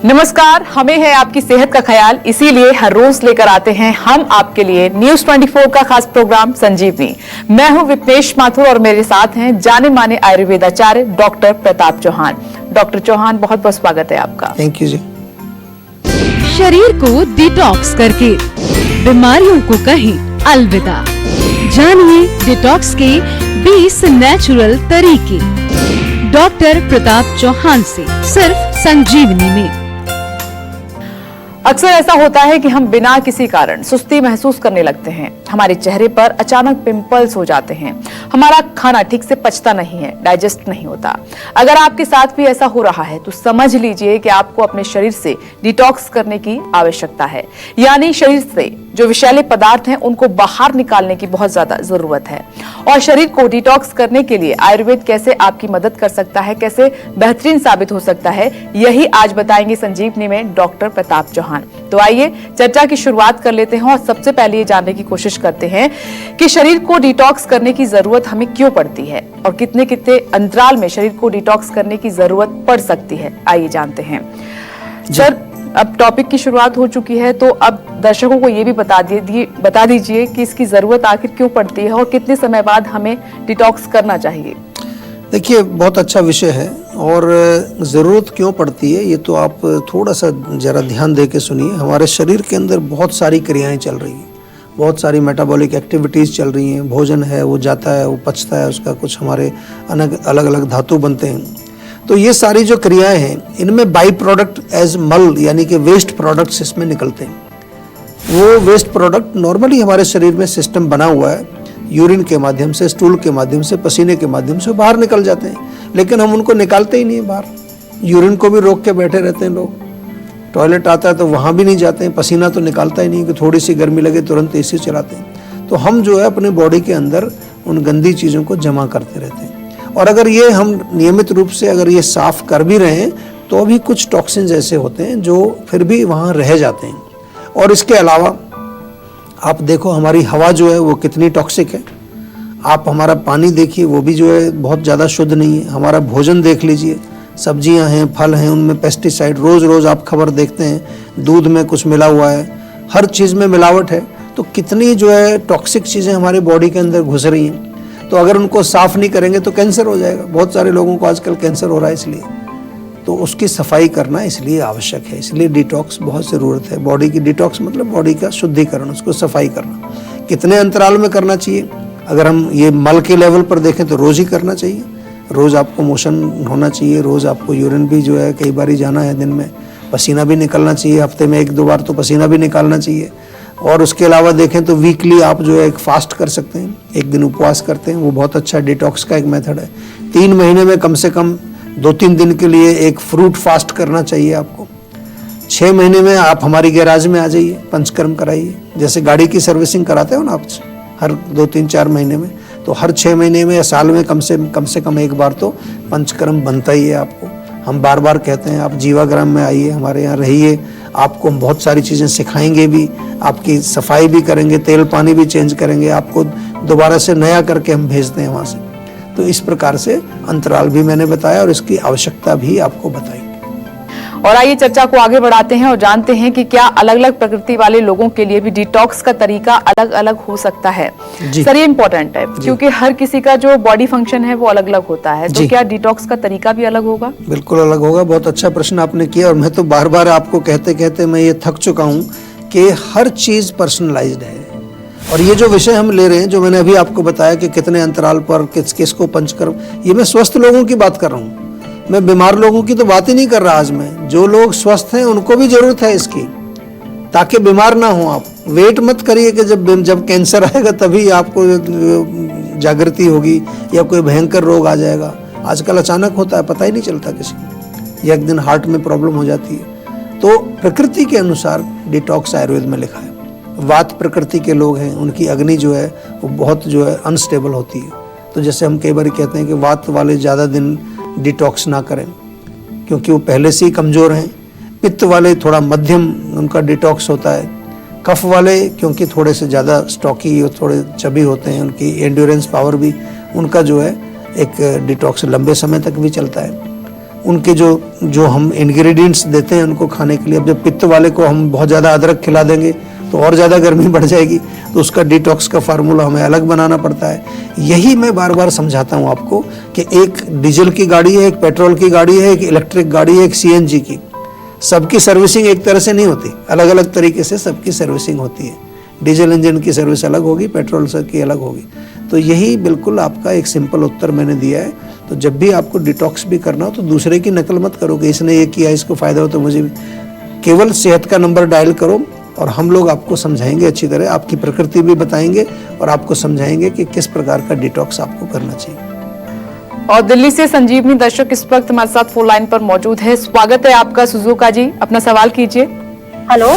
नमस्कार, हमें है आपकी सेहत का ख्याल, इसीलिए हर रोज लेकर आते हैं हम आपके लिए न्यूज 24 का खास प्रोग्राम संजीवनी। मैं हूं विपनेश माथुर और मेरे साथ हैं जाने माने आयुर्वेदाचार्य डॉक्टर प्रताप चौहान। डॉक्टर चौहान, बहुत बहुत स्वागत है आपका। थैंक यू जी। शरीर को डिटॉक्स करके बीमारियों को कहें अलविदा। जानिए डिटॉक्स के 20 नेचुरल तरीके डॉक्टर प्रताप चौहान से, सिर्फ संजीवनी में। अक्सर ऐसा होता है कि हम बिना किसी कारण सुस्ती महसूस करने लगते हैं, हमारे चेहरे पर अचानक पिंपल्स हो जाते हैं, हमारा खाना ठीक से पचता नहीं है, डाइजेस्ट नहीं होता। अगर आपके साथ भी ऐसा हो रहा है तो समझ लीजिए कि आपको अपने शरीर से डिटॉक्स करने की आवश्यकता है, यानी शरीर से जो विषैले पदार्थ हैं उनको बाहर निकालने की बहुत ज्यादा जरूरत है। और शरीर को डिटॉक्स करने के लिए आयुर्वेद कैसे आपकी मदद कर सकता है, कैसे बेहतरीन साबित हो सकता है, यही आज बताएंगे संजीवनी में डॉक्टर प्रताप चौहान। तो आइए चर्चा की शुरुआत कर लेते हैं और सबसे पहले ये जानने की कोशिश करते हैं कि शरीर को डिटॉक्स करने की जरूरत हमें क्यों पड़ती है और कितने कितने अंतराल में शरीर को डिटॉक्स करने की जरूरत पड़ सकती है। आइए जानते हैं सर। अब टॉपिक की शुरुआत हो चुकी है तो अब दर्शकों को ये भी बता दीजिए कि इसकी जरूरत आखिर क्यों पड़ती है और कितने समय बाद हमें डिटॉक्स करना चाहिए। देखिए, बहुत अच्छा विषय है और ज़रूरत क्यों पड़ती है ये तो आप थोड़ा सा ज़रा ध्यान दे के सुनिए। हमारे शरीर के अंदर बहुत सारी क्रियाएं चल रही हैं, बहुत सारी मेटाबॉलिक एक्टिविटीज़ चल रही हैं। भोजन है, वो जाता है, वो पचता है, उसका कुछ हमारे अलग अलग धातु बनते हैं। तो ये सारी जो क्रियाएं हैं इनमें बाई प्रोडक्ट एज मल यानी कि वेस्ट प्रोडक्ट्स इसमें निकलते हैं। वो वेस्ट प्रोडक्ट नॉर्मली हमारे शरीर में सिस्टम बना हुआ है, यूरिन के माध्यम से, स्टूल के माध्यम से, पसीने के माध्यम से बाहर निकल जाते हैं, लेकिन हम उनको निकालते ही नहीं है बाहर। यूरिन को भी रोक के बैठे रहते हैं लोग, टॉयलेट आता है तो वहाँ भी नहीं जाते हैं, पसीना तो निकालता ही नहीं कि थोड़ी सी गर्मी लगे तुरंत एसी चलाते हैं। तो हम जो है अपने बॉडी के अंदर उन गंदी चीज़ों को जमा करते रहते हैं। और अगर ये हम नियमित रूप से अगर ये साफ कर भी रहे हैं तो भी कुछ टॉक्सिन्स ऐसे होते हैं जो फिर भी वहाँ रह जाते हैं। और इसके अलावा आप देखो हमारी हवा जो है वो कितनी टॉक्सिक है। आप हमारा पानी देखिए, वो भी जो है बहुत ज़्यादा शुद्ध नहीं है। हमारा भोजन देख लीजिए, सब्जियां हैं, फल हैं, उनमें पेस्टिसाइड रोज़ रोज़ आप खबर देखते हैं, दूध में कुछ मिला हुआ है, हर चीज़ में मिलावट है। तो कितनी जो है टॉक्सिक चीज़ें हमारी बॉडी के अंदर घुस रही हैं। तो अगर उनको साफ़ नहीं करेंगे तो कैंसर हो जाएगा। बहुत सारे लोगों को आजकल कैंसर हो रहा है, इसलिए तो उसकी सफाई करना इसलिए आवश्यक है। इसलिए डिटॉक्स बहुत ज़रूरत है। बॉडी की डिटॉक्स मतलब बॉडी का शुद्धिकरण, उसको सफाई करना। कितने अंतराल में करना चाहिए? अगर हम ये मल के लेवल पर देखें तो रोज़ ही करना चाहिए। रोज़ आपको मोशन होना चाहिए, रोज़ आपको यूरिन भी जो है कई बार ही जाना है दिन में, पसीना भी निकलना चाहिए, हफ्ते में 1-2 बार तो पसीना भी निकालना चाहिए। और उसके अलावा देखें तो वीकली आप जो है एक फास्ट कर सकते हैं, एक दिन उपवास करते हैं, वो बहुत अच्छा डिटॉक्स का एक मेथड है। 3 महीने में कम से कम 2-3 दिन के लिए एक फ्रूट फास्ट करना चाहिए आपको। 6 महीने में आप हमारी गैराज में आ जाइए, पंचकर्म कराइए। जैसे गाड़ी की सर्विसिंग कराते हो ना आप हर 2-3-4 महीने में, तो हर 6 महीने में या साल में कम से कम एक बार तो पंचकर्म बनता ही है आपको। हम बार बार कहते हैं आप जीवाग्राम में आइए, हमारे यहाँ रहिए, आपको हम बहुत सारी चीज़ें सिखाएंगे भी, आपकी सफाई भी करेंगे, तेल पानी भी चेंज करेंगे, आपको दोबारा से नया करके हम भेजते हैं वहाँ से। तो इस प्रकार से अंतराल भी मैंने बताया और इसकी आवश्यकता भी आपको बताई। और आइए चर्चा को आगे बढ़ाते हैं और जानते हैं कि क्या अलग अलग प्रकृति वाले लोगों के लिए भी डिटॉक्स का तरीका अलग अलग हो सकता है। सर, ये इम्पोर्टेंट है क्योंकि हर किसी का जो बॉडी फंक्शन है वो अलग अलग होता है, तो क्या डिटॉक्स का तरीका भी अलग होगा? बिल्कुल अलग होगा। बहुत अच्छा प्रश्न आपने किया और मैं तो बार बार आपको कहते कहते मैं ये थक चुका हूँ कि हर चीज़ पर्सनलाइज्ड है। और ये जो विषय हम ले रहे हैं, जो मैंने अभी आपको बताया कि कितने अंतराल पर किसको पंचकर्म, ये मैं स्वस्थ लोगों की बात कर रहा हूँ, मैं बीमार लोगों की तो बात ही नहीं कर रहा आज मैं। जो लोग स्वस्थ हैं उनको भी जरूरत है इसकी, ताकि बीमार ना हो। आप वेट मत करिए कि जब कैंसर आएगा तभी आपको जागृति होगी या कोई भयंकर रोग आ जाएगा। आजकल अचानक होता है, पता ही नहीं चलता किसी को, या एक दिन हार्ट में प्रॉब्लम हो जाती है। तो प्रकृति के अनुसार डिटॉक्स आयुर्वेद में लिखा है। वात प्रकृति के लोग हैं, उनकी अग्नि जो है वो बहुत जो है अनस्टेबल होती है। तो जैसे हम कई बार कहते हैं कि वात वाले ज़्यादा दिन डिटॉक्स ना करें क्योंकि वो पहले से ही कमज़ोर हैं। पित्त वाले थोड़ा मध्यम उनका डिटॉक्स होता है। कफ वाले क्योंकि थोड़े से ज़्यादा स्टॉकी और थोड़े चबी होते हैं, उनकी एंड्योरेंस पावर भी, उनका जो है एक डिटॉक्स लंबे समय तक भी चलता है। उनके जो हम इंग्रेडिएंट्स देते हैं उनको खाने के लिए, अब जब पित्त वाले को हम बहुत ज़्यादा अदरक खिला देंगे तो और ज़्यादा गर्मी बढ़ जाएगी, तो उसका डिटॉक्स का फार्मूला हमें अलग बनाना पड़ता है। यही मैं बार बार समझाता हूँ आपको कि एक डीजल की गाड़ी है, एक पेट्रोल की गाड़ी है, एक इलेक्ट्रिक गाड़ी है, एक सीएनजी की, सबकी सर्विसिंग एक तरह से नहीं होती, अलग अलग तरीके से सबकी सर्विसिंग होती है। डीजल इंजन की सर्विस अलग होगी, पेट्रोल से की अलग होगी। तो यही बिल्कुल आपका एक सिंपल उत्तर मैंने दिया है। तो जब भी आपको डिटॉक्स भी करना हो तो दूसरे की नकल मत करो कि इसने ये किया, इसको फायदा हो तो मुझे भी। केवल सेहत का नंबर डायल करो और हम लोग आपको समझाएंगे अच्छी तरह, आपकी प्रकृति भी बताएंगे और आपको समझाएंगे कि किस प्रकार का डिटॉक्स आपको करना चाहिए। और दिल्ली से संजीवनी दर्शक इस वक्त हमारे साथ फोन लाइन पर मौजूद है। स्वागत है आपका सुजुका जी, अपना सवाल कीजिए। हेलो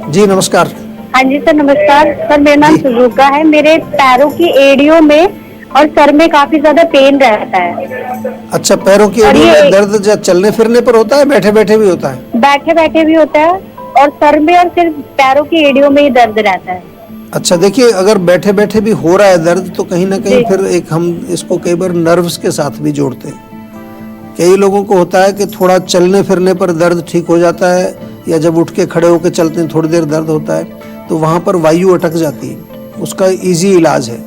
जी नमस्कार। हाँ जी सर, नमस्कार सर, मेरा नाम सुजुका है। मेरे पैरों की एड़ियों में और सर में काफी ज्यादा पेन रहता है। अच्छा, पैरों की एड़ियों में दर्द जब चलने फिरने पर होता है, बैठे बैठे भी होता है? बैठे बैठे भी होता है और सर में और सिर्फ पैरों की एड़ियों में ही दर्द रहता है। अच्छा देखिए, अगर बैठे बैठे भी हो रहा है दर्द तो कहीं ना कहीं फिर एक हम इसको कई बार नर्व्स के साथ भी जोड़ते हैं। कई लोगों को होता है कि थोड़ा चलने फिरने पर दर्द ठीक हो जाता है, या जब उठ के खड़े होकर चलते हैं थोड़ी देर दर्द होता है, तो वहाँ पर वायु अटक जाती है। उसका इजी इलाज है,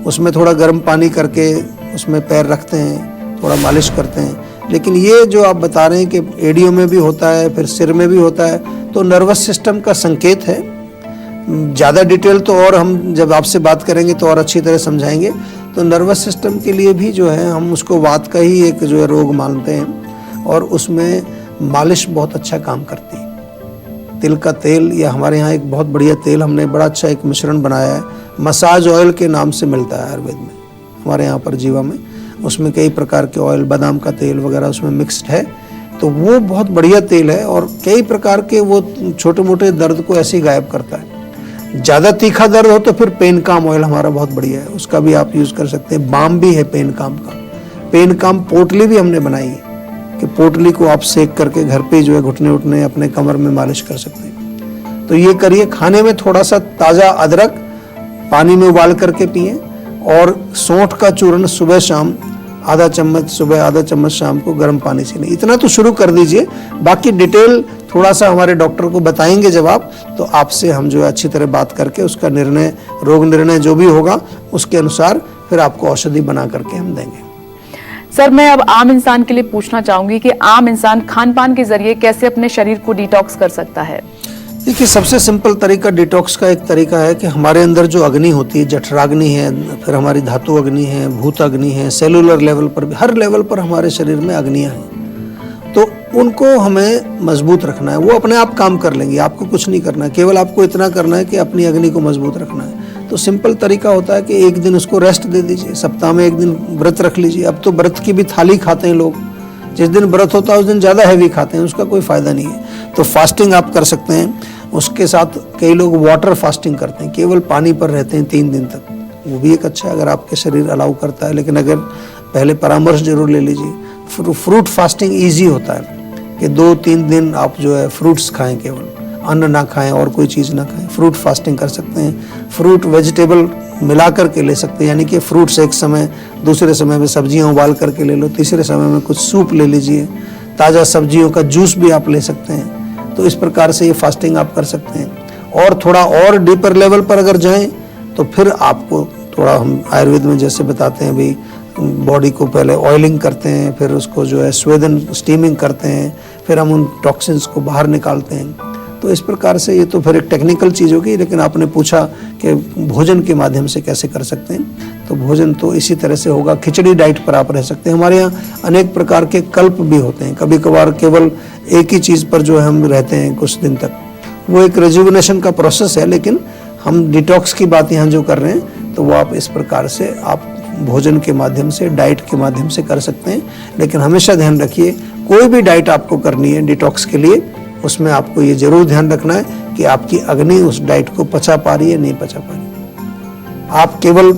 उसमें थोड़ा गर्म पानी करके उसमें पैर रखते हैं, थोड़ा मालिश करते हैं। लेकिन ये जो आप बता रहे हैं कि एड़ियों में भी होता है, फिर सिर में भी होता है, तो नर्वस सिस्टम का संकेत है। ज़्यादा डिटेल तो और हम जब आपसे बात करेंगे तो और अच्छी तरह समझाएंगे। तो नर्वस सिस्टम के लिए भी जो है हम उसको वात का ही एक जो है रोग मानते हैं, और उसमें मालिश बहुत अच्छा काम करती है। तिल का तेल, या हमारे यहाँ एक बहुत बढ़िया तेल हमने बड़ा अच्छा एक मिश्रण बनाया है, मसाज ऑयल के नाम से मिलता है आयुर्वेद में, हमारे यहाँ पर जीवा में। उसमें कई प्रकार के ऑयल, बादाम का तेल वगैरह उसमें मिक्स्ड है, तो वो बहुत बढ़िया तेल है और कई प्रकार के वो छोटे मोटे दर्द को ऐसे ही गायब करता है। ज़्यादा तीखा दर्द हो तो फिर पेन काम ऑयल हमारा बहुत बढ़िया है, उसका भी आप यूज़ कर सकते हैं। बाम भी है पेन काम का, पेन काम पोटली भी हमने बनाई है कि पोटली को आप सेक करके घर पे जो है घुटने उठने अपने कमर में मालिश कर सकते हैं। तो ये करिए। खाने में थोड़ा सा ताज़ा अदरक पानी में उबाल करके पिएं, और सौंठ का चूर्ण सुबह शाम आधा चम्मच सुबह, आधा चम्मच शाम को गर्म पानी से नहीं। इतना तो शुरू कर दीजिए, बाकी डिटेल थोड़ा सा हमारे डॉक्टर को बताएंगे जब आप, तो आपसे हम जो है अच्छी तरह बात करके उसका निर्णय, रोग निर्णय जो भी होगा उसके अनुसार फिर आपको औषधि बना करके हम देंगे। सर, मैं अब आम इंसान के लिए पूछना चाहूंगी कि आम इंसान खान पान के जरिए कैसे अपने शरीर को डिटॉक्स कर सकता है? देखिए, सबसे सिंपल तरीका डिटॉक्स का एक तरीका है कि हमारे अंदर जो अग्नि होती है, जठराग्नि है, फिर हमारी धातु अग्नि है, भूत अग्नि है, सेलुलर लेवल पर भी, हर लेवल पर हमारे शरीर में अग्नियां हैं, तो उनको हमें मजबूत रखना है। वो अपने आप काम कर लेंगी, आपको कुछ नहीं करना है, केवल आपको इतना करना है कि अपनी अग्नि को मजबूत रखना है। तो सिंपल तरीका होता है कि एक दिन उसको रेस्ट दे दीजिए, सप्ताह में एक दिन व्रत रख लीजिए। अब तो व्रत की भी थाली खाते हैं लोग, जिस दिन व्रत होता है उस दिन ज़्यादा हैवी खाते हैं, उसका कोई फ़ायदा नहीं है। तो फास्टिंग आप कर सकते हैं। उसके साथ कई लोग वाटर फास्टिंग करते हैं, केवल पानी पर रहते हैं 3 दिन तक, वो भी एक अच्छा है अगर आपके शरीर अलाउ करता है। लेकिन अगर पहले परामर्श जरूर ले लीजिए। फ्रूट फास्टिंग ईजी होता है कि 2-3 दिन आप जो है फ्रूट्स खाएं, केवल अन्न ना खाएं और कोई चीज़ ना खाएं। फ्रूट फास्टिंग कर सकते हैं। फ्रूट वेजिटेबल मिला करके ले सकते हैं, यानी कि फ्रूट्स एक समय, दूसरे समय में सब्जियां उबाल करके ले लो, तीसरे समय में कुछ सूप ले लीजिए, ताज़ा सब्जियों का जूस भी आप ले सकते हैं। तो इस प्रकार से ये फास्टिंग आप कर सकते हैं। और थोड़ा और डीपर लेवल पर अगर जाएं तो फिर आपको थोड़ा, हम आयुर्वेद में जैसे बताते हैं भाई, बॉडी को पहले ऑयलिंग करते हैं, फिर उसको जो है स्वेदन स्टीमिंग करते हैं, फिर हम उन टॉक्सिन्स को बाहर निकालते हैं। तो इस प्रकार से ये तो फिर एक टेक्निकल चीज़ होगी, लेकिन आपने पूछा कि भोजन के माध्यम से कैसे कर सकते हैं, तो भोजन तो इसी तरह से होगा। खिचड़ी डाइट पर आप रह सकते हैं। हमारे यहाँ अनेक प्रकार के कल्प भी होते हैं, कभी कभार केवल एक ही चीज़ पर जो है हम रहते हैं कुछ दिन तक, वो एक रेजुविनेशन का प्रोसेस है। लेकिन हम डिटॉक्स की बात यहाँ जो कर रहे हैं, तो वो आप इस प्रकार से आप भोजन के माध्यम से, डाइट के माध्यम से कर सकते हैं। लेकिन हमेशा ध्यान रखिए, कोई भी डाइट आपको करनी है डिटॉक्स के लिए, उसमें आपको ये जरूर ध्यान रखना है कि आपकी अग्नि उस डाइट को पचा पा रही है, नहीं पचा पा रही। आप केवल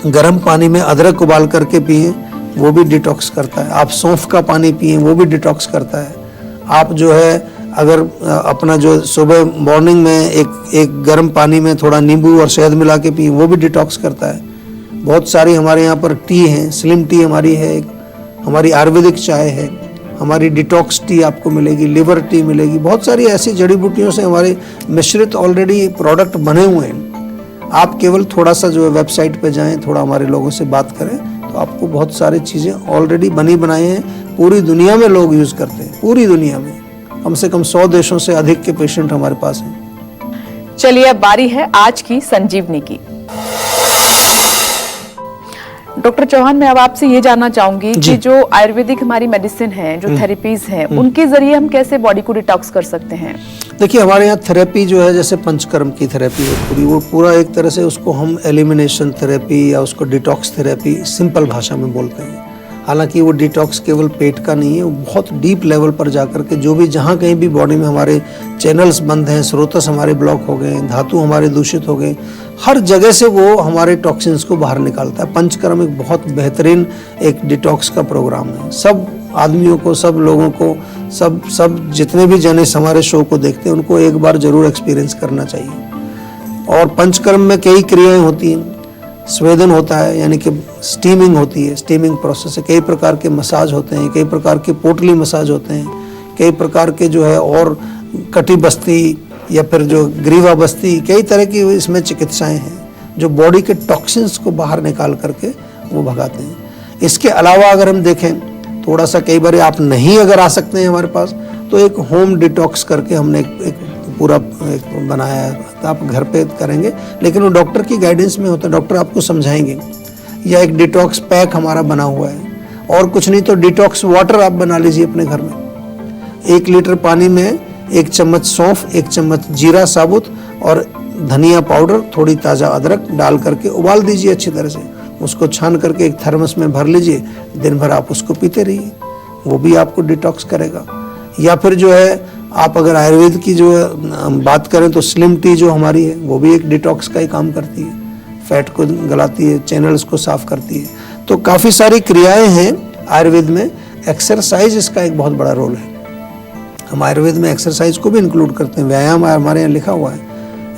गर्म पानी में अदरक उबाल करके पिएं, वो भी डिटॉक्स करता है। आप सौंफ का पानी पिएं, वो भी डिटॉक्स करता है। आप जो है अगर अपना जो सुबह मॉर्निंग में एक गर्म पानी में थोड़ा नींबू और शहद मिला के पिएं, वो भी डिटॉक्स करता है। बहुत सारी हमारे यहाँ पर टी हैं, स्लिम टी हमारी है, हमारी आयुर्वेदिक चाय है, हमारी डिटॉक्स टी आपको मिलेगी, लिवर टी मिलेगी, बहुत सारी ऐसी जड़ी बूटियों से हमारे मिश्रित ऑलरेडी प्रोडक्ट बने हुए हैं। आप केवल थोड़ा सा जो है वेबसाइट पे जाएं, थोड़ा हमारे लोगों से बात करें तो आपको बहुत सारी चीज़ें ऑलरेडी बनी बनाई हैं, पूरी दुनिया में लोग यूज़ करते हैं, पूरी दुनिया में कम से कम 100 देशों से अधिक के पेशेंट हमारे पास हैं। चलिए अब बारी है आज की संजीवनी की। डॉक्टर चौहान, मैं अब आपसे ये जानना चाहूंगी कि जो आयुर्वेदिक हमारी मेडिसिन है, जो थेरेपीज हैं, उनके जरिए हम कैसे बॉडी को डिटॉक्स कर सकते हैं? देखिए, हमारे यहाँ थेरेपी जो है, जैसे पंचकर्म की थेरेपी है पूरी, वो पूरा एक तरह से उसको हम एलिमिनेशन थेरेपी या उसको डिटॉक्स थेरेपी सिंपल भाषा में बोलते हैं। हालांकि वो डिटॉक्स केवल पेट का नहीं है, वो बहुत डीप लेवल पर जाकर के जो भी जहाँ कहीं भी बॉडी में हमारे चैनल्स बंद हैं, स्रोतस हमारे ब्लॉक हो गए, धातु हमारे दूषित हो गए, हर जगह से वो हमारे टॉक्सिन्स को बाहर निकालता है। पंचकर्म एक बहुत बेहतरीन एक डिटॉक्स का प्रोग्राम है। सब आदमियों को, सब लोगों को, सब जितने भी जन इस हमारे शो को देखते हैं उनको एक बार जरूर एक्सपीरियंस करना चाहिए। और पंचकर्म में कई क्रियाएं होती हैं, स्वेदन होता है यानी कि स्टीमिंग होती है, स्टीमिंग प्रोसेस है, कई प्रकार के मसाज होते हैं, कई प्रकार के पोटली मसाज होते हैं, कई प्रकार के जो है और कटी बस्ती या फिर जो ग्रीवा बस्ती, कई तरह की इसमें चिकित्साएं हैं जो बॉडी के टॉक्सिन्स को बाहर निकाल करके वो भगाते हैं। इसके अलावा अगर हम देखें थोड़ा सा, कई बार आप नहीं अगर आ सकते हैं हमारे पास, तो एक होम डिटॉक्स करके हमने एक पूरा एक बनाया है, तो आप घर पे करेंगे, लेकिन वो डॉक्टर की गाइडेंस में होता है, डॉक्टर आपको समझाएंगे। या एक डिटॉक्स पैक हमारा बना हुआ है, और कुछ नहीं तो डिटॉक्स वाटर आप बना लीजिए अपने घर में। 1 लीटर पानी में 1 चम्मच सौंफ, 1 चम्मच जीरा साबुत और धनिया पाउडर, थोड़ी ताज़ा अदरक डाल करके उबाल दीजिए अच्छी तरह से। उसको छान करके एक थर्मस में भर लीजिए, दिन भर आप उसको पीते रहिए, वो भी आपको डिटॉक्स करेगा। या फिर जो है आप अगर आयुर्वेद की जो हम बात करें तो स्लिम टी जो हमारी है वो भी एक डिटॉक्स का ही काम करती है, फैट को गलाती है, चैनल्स को साफ करती है। तो काफ़ी सारी क्रियाएं हैं आयुर्वेद में। एक्सरसाइज इसका एक बहुत बड़ा रोल है। हम आयुर्वेद में एक्सरसाइज को भी इंक्लूड करते हैं, व्यायाम हमारे यहाँ लिखा हुआ है।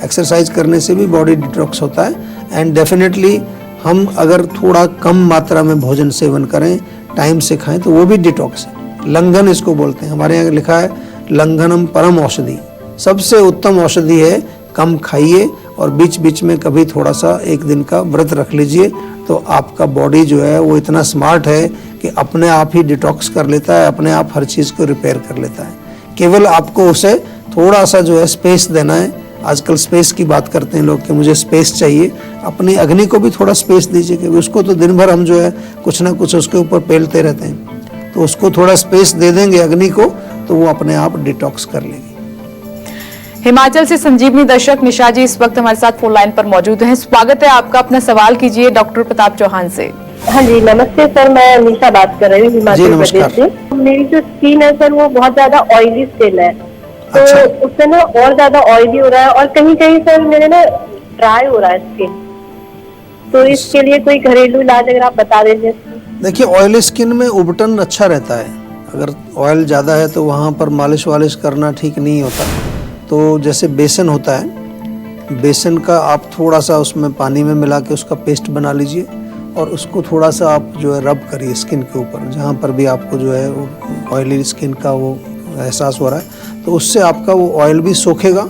एक्सरसाइज करने से भी बॉडी डिटॉक्स होता है। एंड डेफिनेटली हम अगर थोड़ा कम मात्रा में भोजन सेवन करें, टाइम से खाएं, तो वो भी डिटॉक्स है। लंघन इसको बोलते हैं, हमारे यहाँ लिखा है लंघनम परम औषधि, सबसे उत्तम औषधि है। कम खाइए और बीच बीच में कभी थोड़ा सा 1 दिन का व्रत रख लीजिए, तो आपका बॉडी जो है वो इतना स्मार्ट है कि अपने आप ही डिटॉक्स कर लेता है, अपने आप हर चीज़ को रिपेयर कर लेता है। केवल आपको उसे थोड़ा सा जो है स्पेस देना है। आजकल स्पेस की बात करते हैं लोग कि मुझे स्पेस चाहिए, अपनी अग्नि को भी थोड़ा स्पेस दीजिए, क्योंकि उसको तो दिन भर हम जो है कुछ ना कुछ उसके ऊपर पेलते रहते हैं। तो उसको थोड़ा स्पेस दे देंगे अग्नि को, तो वो अपने आप डिटॉक्स कर लेगी। हिमाचल से संजीवनी दर्शक निशा जी इस वक्त हमारे साथ फोन लाइन पर मौजूद हैं। स्वागत है आपका, अपना सवाल कीजिए डॉक्टर प्रताप चौहान से। हाँ जी, नमस्ते सर, मैं निशा बात कर रही हूँ हिमाचल प्रदेश से। मेरी जो स्किन है सर वो बहुत ज्यादा ऑयली स्किन है, तो अच्छा। उससे ना और ज्यादा ऑयली हो रहा है, और कहीं कहीं सर मेरे ना ड्राई हो रहा है स्किन। तो इसके लिए कोई घरेलू इलाज अगर आप बता दीजिए। देखिए, ऑयली स्किन में उबटन अच्छा रहता है। अगर ऑयल ज़्यादा है तो वहाँ पर मालिश वालिश करना ठीक नहीं होता। तो जैसे बेसन होता है, बेसन का आप थोड़ा सा उसमें पानी में मिला के उसका पेस्ट बना लीजिए, और उसको थोड़ा सा आप जो है रब करिए स्किन के ऊपर, जहाँ पर भी आपको जो है वो ऑयली स्किन का वो एहसास हो रहा है। तो उससे आपका वो ऑयल भी सोखेगा,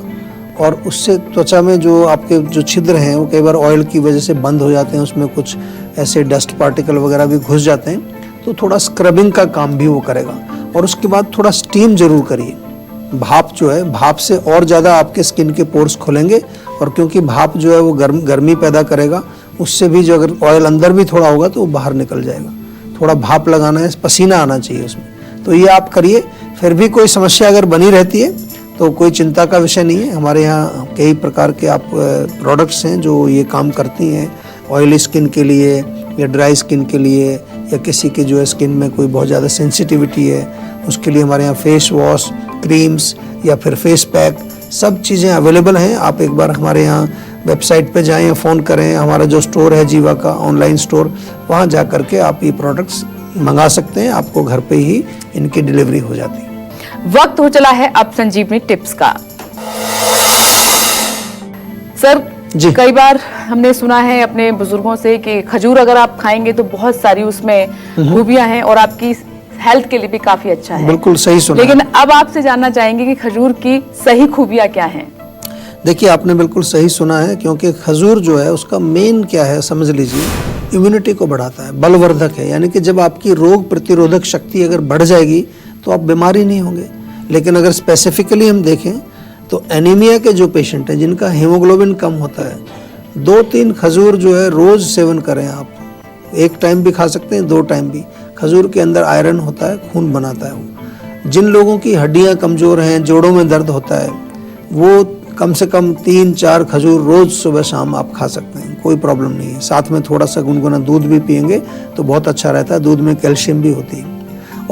और उससे त्वचा में जो आपके जो छिद्र हैं वो कई बार ऑयल की वजह से बंद हो जाते हैं, उसमें कुछ ऐसे डस्ट पार्टिकल वगैरह भी घुस जाते हैं, तो थोड़ा स्क्रबिंग का काम भी वो करेगा। और उसके बाद थोड़ा स्टीम जरूर करिए। भाप जो है, भाप से और ज़्यादा आपके स्किन के पोर्स खुलेंगे, और क्योंकि भाप जो है वो गर्मी पैदा करेगा, उससे भी जो अगर ऑयल अंदर भी थोड़ा होगा तो वो बाहर निकल जाएगा। थोड़ा भाप लगाना है, पसीना आना चाहिए उसमें, तो ये आप करिए। फिर भी कोई समस्या अगर बनी रहती है तो कोई चिंता का विषय नहीं है। हमारे यहाँ कई प्रकार के आप प्रोडक्ट्स हैं जो ये काम करती हैं ऑयली स्किन के लिए या ड्राई स्किन के लिए, या किसी की जो है स्किन में कोई बहुत ज़्यादा सेंसिटिविटी है, उसके लिए हमारे यहाँ फेस वॉश, क्रीम्स या फिर फेस पैक, सब चीज़ें अवेलेबल हैं। आप एक बार हमारे यहाँ वेबसाइट पे जाएं या फ़ोन करें, हमारा जो स्टोर है जीवा का ऑनलाइन स्टोर, वहाँ जा करके आप ये प्रोडक्ट्स मंगा सकते हैं। आपको घर पे ही इनकी डिलीवरी हो जाती है। वक्त हो चला है अब संजीवनी टिप्स का। सर जी। कई बार हमने सुना है अपने बुजुर्गों से कि खजूर अगर आप खाएंगे तो बहुत सारी उसमें खूबियां हैं और आपकी हेल्थ के लिए भी काफी अच्छा है। बिल्कुल सही सुना। लेकिन अब आपसे जानना चाहेंगे कि खजूर की सही खूबियां क्या हैं? देखिए, आपने बिल्कुल सही सुना है, क्योंकि खजूर जो है उसका मेन क्या है समझ लीजिए, इम्यूनिटी को बढ़ाता है, बलवर्धक है। यानी कि जब आपकी रोग प्रतिरोधक शक्ति अगर बढ़ जाएगी तो आप बीमारी नहीं होंगे। लेकिन अगर स्पेसिफिकली हम देखें तो एनीमिया के जो पेशेंट हैं, जिनका हीमोग्लोबिन कम होता है, 2-3 खजूर जो है रोज सेवन करें आप। एक टाइम भी खा सकते हैं, 2 टाइम भी। खजूर के अंदर आयरन होता है, खून बनाता है वो। जिन लोगों की हड्डियां कमजोर हैं, जोड़ों में दर्द होता है, वो कम से कम 3-4 खजूर रोज सुबह शाम आप खा सकते हैं, कोई प्रॉब्लम नहीं है। साथ में थोड़ा सा गुनगुना दूध भी पिएंगे तो बहुत अच्छा रहता है। दूध में कैल्शियम भी होती है,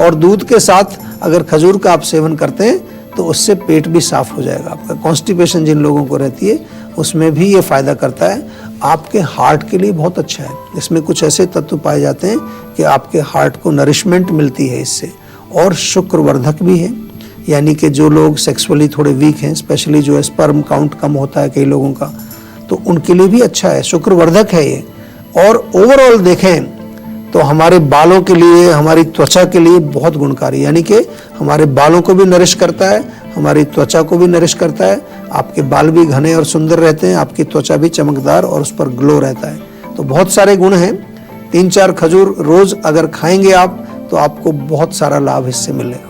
और दूध के साथ अगर खजूर का आप सेवन करते हैं तो उससे पेट भी साफ हो जाएगा आपका। कॉन्स्टिपेशन जिन लोगों को रहती है उसमें भी ये फायदा करता है। आपके हार्ट के लिए बहुत अच्छा है। इसमें कुछ ऐसे तत्व पाए जाते हैं कि आपके हार्ट को नरिशमेंट मिलती है इससे, और शुक्रवर्धक भी है। यानी कि जो लोग सेक्सुअली थोड़े वीक हैं, स्पेशली जो स्पर्म काउंट कम होता है कई लोगों का, तो उनके लिए भी अच्छा है, शुक्रवर्धक है ये। और ओवरऑल देखें तो हमारे बालों के लिए, हमारी त्वचा के लिए बहुत गुणकारी, यानी कि हमारे बालों को भी नरिश करता है, हमारी त्वचा को भी नरिश करता है। आपके बाल भी घने और सुंदर रहते हैं, आपकी त्वचा भी चमकदार और उस पर ग्लो रहता है। तो बहुत सारे गुण हैं। 3-4 खजूर रोज अगर खाएंगे आप तो आपको बहुत सारा लाभ इससे मिलेगा।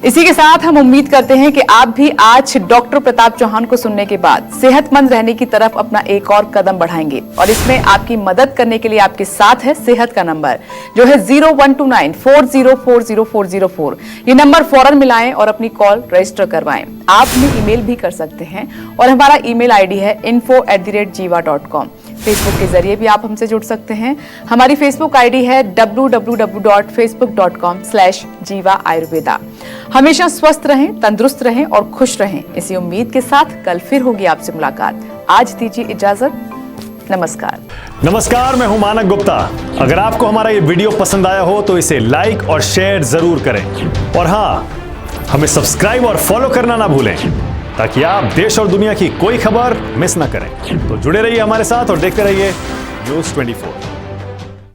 इसी के साथ हम उम्मीद करते हैं कि आप भी आज डॉक्टर प्रताप चौहान को सुनने के बाद सेहतमंद रहने की तरफ अपना एक और कदम बढ़ाएंगे। और इसमें आपकी मदद करने के लिए आपके साथ है सेहत का नंबर, जो है 0129404004। ये नंबर फौरन मिलाएं और अपनी कॉल रजिस्टर करवाएं। आप हमें ईमेल भी कर सकते हैं, और हमारा ईमेल आईडी है info@jiva.com। फेसबुक के जरिए भी आप हमसे जुड़ सकते हैं। हमारी फेसबुक आईडी है www.facebook.com/jiva ayurveda। हमेशा स्वस्थ रहें, तंदुरुस्त रहें और खुश रहें, इसी उम्मीद के साथ कल फिर होगी आपसे मुलाकात। आज दीजिए इजाजत, नमस्कार। नमस्कार, मैं हूं मानक गुप्ता। अगर आपको हमारा ये वीडियो पसंद आया हो तो इसे लाइक और शेयर जरूर करें, और हाँ, हमें सब्सक्राइब और फॉलो करना ना भूलें, ताकि आप देश और दुनिया की कोई खबर मिस ना करें। तो जुड़े रहिए हमारे साथ और देखते रहिए न्यूज़ 24।